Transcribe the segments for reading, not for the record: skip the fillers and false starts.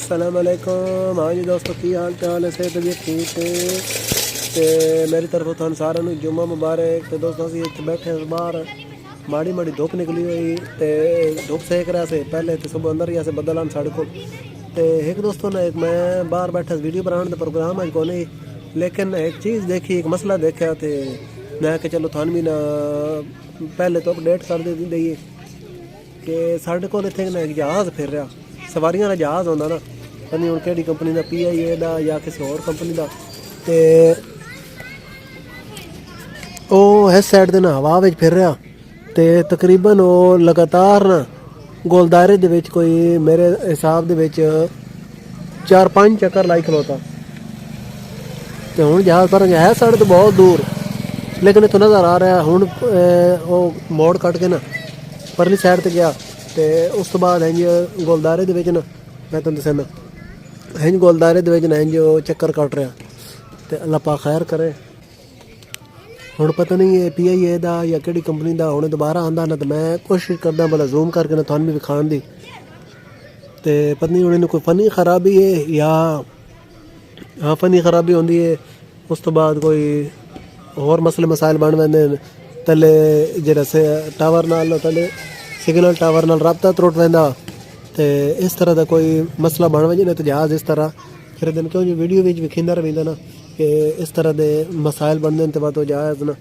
अस्सलाम वालेकुम। हाँ जी दोस्तों, की हाल चाल है? सेहत तबीयत ठीक है? तो मेरी तरफों थानू सारे नू जुम्मा मुबारक। तो दोस्तों असीं इत्थे बैठे बाहर, माड़ी माड़ी धुप निकली हुई ते धुप सेक रहा से पहले तो सुबह अंदर ही बदल आन साढ़े को। तो एक दोस्तों ने मैं बाहर बैठा वीडियो बनाने का प्रोग्राम अज को नहीं, लेकिन एक चीज़ देखी, एक मसला देखा तो मैं कि चलो थानू भी ना पहले तो अपडेट कर दईए कि साढ़े को इत्थे ना एक जहाज़ फिर रहा, सवारियां का जहाज़ होंदा ना, पता नहीं हुण केड़ी कंपनी का, PIA का या किसी होर कंपनी का। तो वो इस साइड दे ना हवा विच फिर रहा तो तकरीबन वो लगातार ना गोल दायरे दे विच कोई मेरे हिसाब दे विच 4-5 चक्कर लाई खलोता। तो हुण जहाज़ पर है साढ़े तो बहुत दूर, लेकिन इत्थों नज़र आ रहा है। हुण वो मोड़ कट के ना परली साइड ते गया तो उस तो बाद इंज गोलदारे दे विच ना, मैं तुहानूं दस्सना इंज गोलदारे दे विच ना इंज चक्कर कट रहा। तो अल्लाह पाक खैर करे। हुण पता नहीं है PIA दा या केड़ी कंपनी दा, हुण दोबारा आंदा ना तो मैं कोशिश करदा भला जूम करके ना थानू भी विखाण दी। तो पता नहीं हुण इन्हूं कोई फनी खराबी है या हाँ फनी खराबी होंदी है, उस तो बाद कोई होर मसले मसाइल बन वैंदे ने। तले जेह्ड़ा टावर नाल तले सिग्नल टावर नाल राबता त्रुट वैंदा, तो इस तरह का कोई मसला बन वजे ना तो जहाज़ इस तरह फिर दिन क्यों जो वीडियो भी विखिंदा रहिंदा ना कि इस तरह के मसाइल बनते हैं। तो बाद जहाज़ ना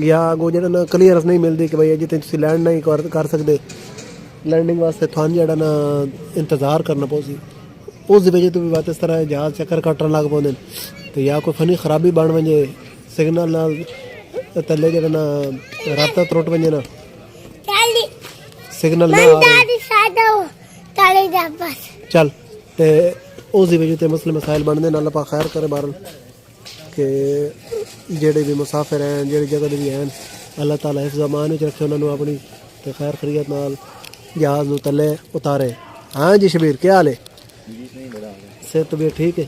या अगों जेह्ड़ा ना क्लीयरेंस नहीं मिलती कि भाई जित्थे तुसीं लैंड नहीं कर सकते, लैंडिंग वास्ते थानू जेह्ड़ा ना इंतज़ार करना पौसी, उस वजह तो भी बात इस तरह जहाज़ चक्कर कट्टन लग पौंदे। तो या कोई फनी खराबी बन वजे, सिग्नल नाल तले जेह्ड़ा ना राबता त्रुट वजे ना, सिग्नल ना चल ते उस वजह ते मसले मसाइल बनते हैं। अल्लाह पाक खैर करे बारन कि जेह्ड़े भी मुसाफिर हैं जेह्ड़ी जगह दे भी हैं, अल्लाह ताला हिफ्ज़ अमान विच रखे उन्होंने अपनी, ते खैर खरीयत नाल जहाज़ नूं तले उतारे। हाँ जी शबीर, क्या हाल है? सेहत तबीयत ठीक है?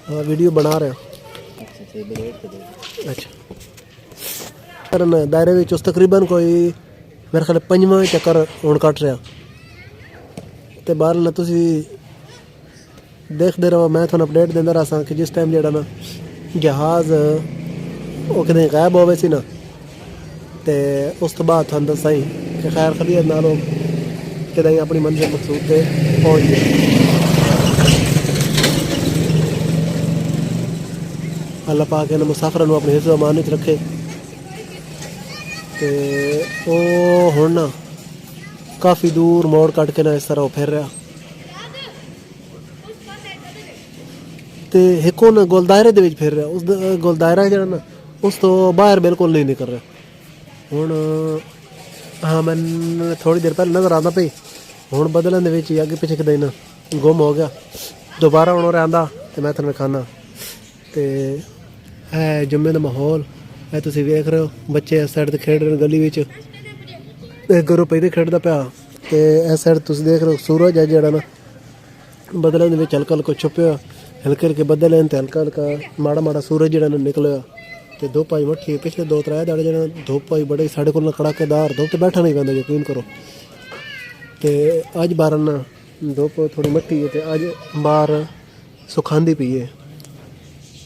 हाँ वीडियो बना रहे हो? अच्छा दायरे विच उस तकरीबन कोई मेरे ख्याल 5वां चक्कर हुण कट रहा। तो बाहर ना तुसी देखते रहो, मैं थोड़ा अपडेट देंदा रहा कि जिस टाइम जेह्ड़ा ना जहाज़ वो कदें गायब होवे सी ना, तो उस तो बाद थानू दस्सां ही कि खैर खरीयत नाल कदें अपनी मंजिल मकसूद ते पहुँच गए। अल्लाह पाक इन्हां मुसाफिरां नूं अपने हिफ्ज़ अमान विच रखे। तो वो हुण ना काफ़ी दूर मोड़ कट के ना इस तरह फिर रहा। तो एक ना गोलदायरे दे विच फिर रहा, उस गोलदायरा जेह्ड़ा ना उस तो बाहर बिल्कुल नहीं निकल रहा। हुण हाँ मैं थोड़ी देर पहले नज़र आंदा पई, हुण बदलन दे विच अगे पिछे कदें ना गुम हो गया। दोबारा हुण आंदा तो मैं तुहानूं विखाना। तो है जुम्मे का माहौल है, तुसीं वेख रहे हो बच्चे इस साइड ते खेड रहे गली विच, गरो पई खेडदा पिया। तो इस साइड तुसीं देख रहे हो सूरज है जेह्ड़ा ना बदलन दे विच हल्का हल्का छुपया, हल्के हल्के बदल हैं तो हल्का हल्का माड़ा माड़ा सूरज जेह्ड़ा ना निकलिया। तो धुप आई मट्ठी, पिछले 2-3 दिन जेह्ड़ा धुप आई बड़ी साढ़े कोल कड़ाकेदार धुप, तो बैठा नहीं पैंदा यकीन करो। तो अज बाहर ना धुप थोड़ी मट्ठी है, तो अज बाहर सुखांदी पई है,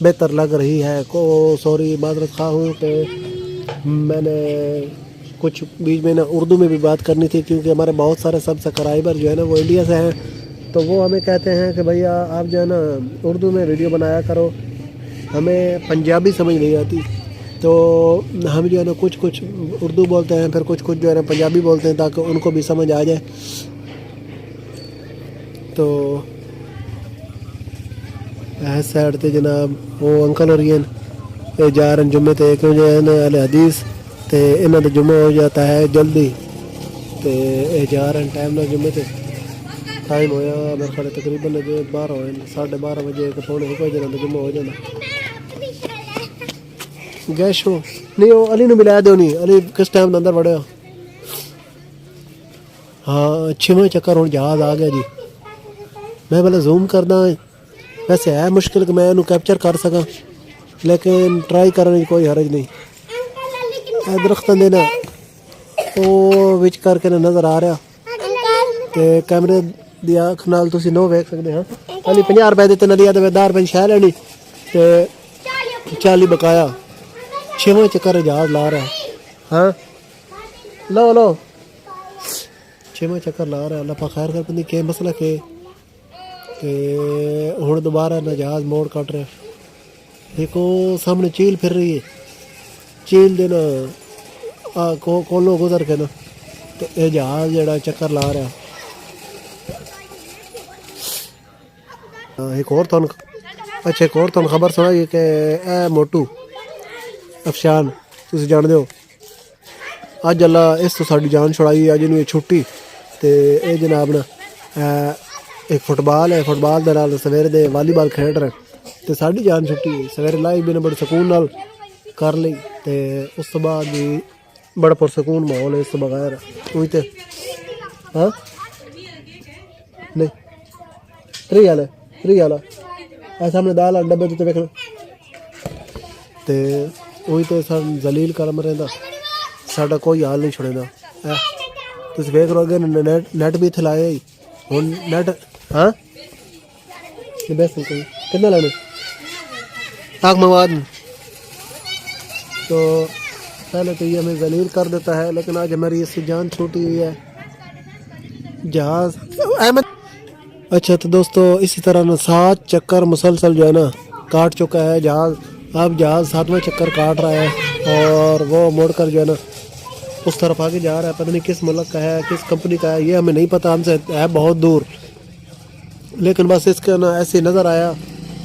बेहतर लग रही है। को सॉरी माजरत खा हूँ कि मैंने कुछ बीच में ना उर्दू में भी बात करनी थी, क्योंकि हमारे बहुत सारे सब्सक्राइबर जो है ना वो इंडिया से हैं। तो वो हमें कहते हैं कि भैया आप जो है ना उर्दू में वीडियो बनाया करो, हमें पंजाबी समझ नहीं आती। तो हम जो है ना कुछ कुछ उर्दू बोलते हैं, फिर कुछ कुछ जो है ना पंजाबी बोलते हैं, ताकि उनको भी समझ आ जाए। तो इस साइड ते जनाब वो अंकल और ये जा रहे हैं जुम्मे ते, क्यों जो है ना अल हदीस तो इन्हों का जुम्मा हो जाता है जल्दी। तो ये जा रहे हैं टाइम ना जुम्मे ते, टाइम होया मेरे ख्याल तकरीबन 12 होए, 12:30 बजे पौने 1 बजे ना जुम्मा हो जाना। गैस हो नहीं वो अली नूं मिला दो, नहीं अली किस टाइम अंदर वड़िया। हाँ 6वां चक्कर हुण जहाज़ आ गया जी। मैं भला जूम करदा, वैसे है मुश्किल कि मैं इन्हूं कैप्चर कर सकां, लेकिन ट्राई करने की कोई हरज नहीं। दरख्तां दे ना वो विच करके ना नज़र आ रहा, तो कैमरे ਦੀ ਅੱਖ ਨਾਲ ਤੁਸੀਂ ਨੋ ਵੇਖ ਸਕਦੇ ਹਾਂ ਖਾਲੀ 50 ਰੁਪਏ ਦੇ ਤੇ ਨਦੀ ਦੇ 10 ਰੁਪਏ ਦੀ ਸ਼ੈ ਲੈਣੀ ਤੇ 40 ਬਕਾਇਆ 6ਵਾਂ ਚੱਕਰ ਜਹਾਜ਼ ਲਾ ਰਿਹਾ ਹਾਂ ਲਓ ਲਓ 6ਵਾਂ ਚੱਕਰ ਲਾ ਰਿਹਾ ਅੱਲਾਹ ਪਾ ਖੈਰ ਕਰ ਬੰਦੀ ਕੇ ਮਸਲਾ ਕੇ ਤੇ ਹੁਣ ਦੁਬਾਰਾ ਨਾ ਜਹਾਜ਼ ਮੋੜ ਕੱਟ ਰਿਹਾ ਦੇਖੋ ਸਾਹਮਣੇ ਚੀਲ ਫਿਰ ਰਹੀ ਹੈ चील दे ना कोलो गुजर के ना तो ये जहाज जड़ा चक्कर ला रहा एक और तुम अच्छा एक और तुम खबर सुनाई कि ए मोटू अफशान तुम जानते हो अज अल्लाह इस तो साड़ी जान छुड़ाई अज इन्हू छुट्टी तो ये जनाब ना एक फुटबाल है फुटबाल दे नाल सवेरे दे वालीबाल खेड रहे तो साड़ी जान छुट्टी सवेरे लाई भी बड़े सकून नाल कर ली ते उस तो बाद भी बड़ा पुरसकून माहौल है इस तो बगैर कोई तो हाँ नहीं फ्री वाला ऐ सामने दाल डब्बे तो वेखना ते वही तो सन जलील करम रहिंदा साडा कोई हाल नहीं छुड़ेंदा तुसीं वेख रहे हो नेट भी इत्थे लाए हुण नेट हाँ बेस कोई कितना लेने आग मवाद तो पहले तो ये हमें जलील कर देता है लेकिन आज हमारी इससे जान छूटी हुई है जहाज अहमद अच्छा तो दोस्तों इसी तरह ना 7 चक्कर मुसलसल जो है ना काट चुका है जहाज अब जहाज 7वां चक्कर काट रहा है और वो मुड़कर जो है ना उस तरफ आगे जा रहा है पता नहीं किस मुल्क का है किस कंपनी का है ये हमें नहीं पता हमसे है बहुत दूर लेकिन बस इसका ना ऐसे नज़र आया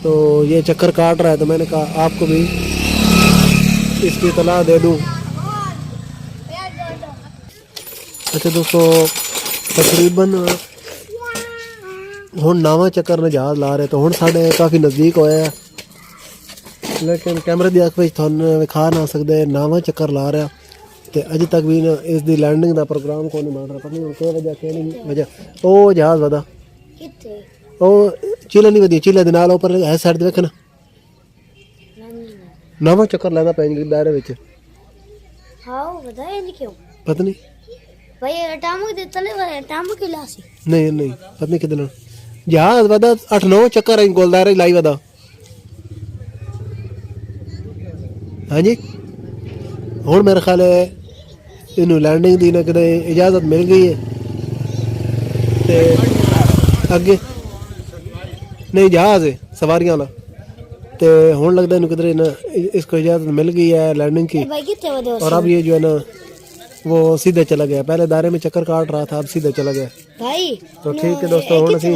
तो ये चक्कर काट रहा है तो मैंने कहा आपको भी इसकी इतला दे दूँ अच्छा दोस्तों तकरीबन हुण 9वां चक्कर ने जहाज ला रहे तो हुण साढ़े काफ़ी नज़दीक होया है लेकिन कैमरे की अख में थानू विखा ना सकते 9वां चक्कर ला रहा तो अजे तक भी ना इसकी लैंडिंग का प्रोग्राम को नहीं मान रहा पता नहीं क्या वजह क्या नहीं वजह वो जहाज वधा वो चीला नहीं वधी चीला दे नाल ऊपर है साइड दे वेखना 9वां चक्कर लेना पैंगे दायरे विच हाँ बताया नहीं क्यों पता नहीं भाई अटामक दे तले वाले अटामक इलासी नहीं पता नहीं कितना जहाज वधा 8-9 चक्कर गोलदारे लाई वधा हाँ जी हुण मेरे ख्याल है इनू लैंडिंग दी ना किते इजाजत मिल गई है ते अगे नहीं जहाज है सवारियां वाला तो हुण लगता है किधर ना इसको इजाजत मिल गई है लैंडिंग की और अब ये जो है ना वो सीधे चला गया पहले दायरे में चक्कर काट रहा था अब सीधे चला गया भाई तो ठीक है दोस्तों हुण असीं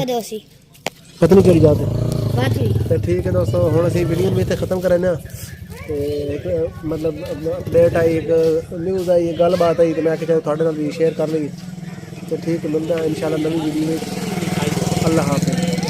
पता नहीं केड़ी जात है तो ठीक है दोस्तों हुण असीं वीडियो में इत्थे खत्म करें ना ते मतलब अपडेट आई एक न्यूज़ आई एक गलबात आई तो मैं आखेआ थोड़े नाल भी शेयर कर लई तो ठीक मिलदा इंशाल्लाह नवी वीडियो में अल्लाह हाफ़िज़।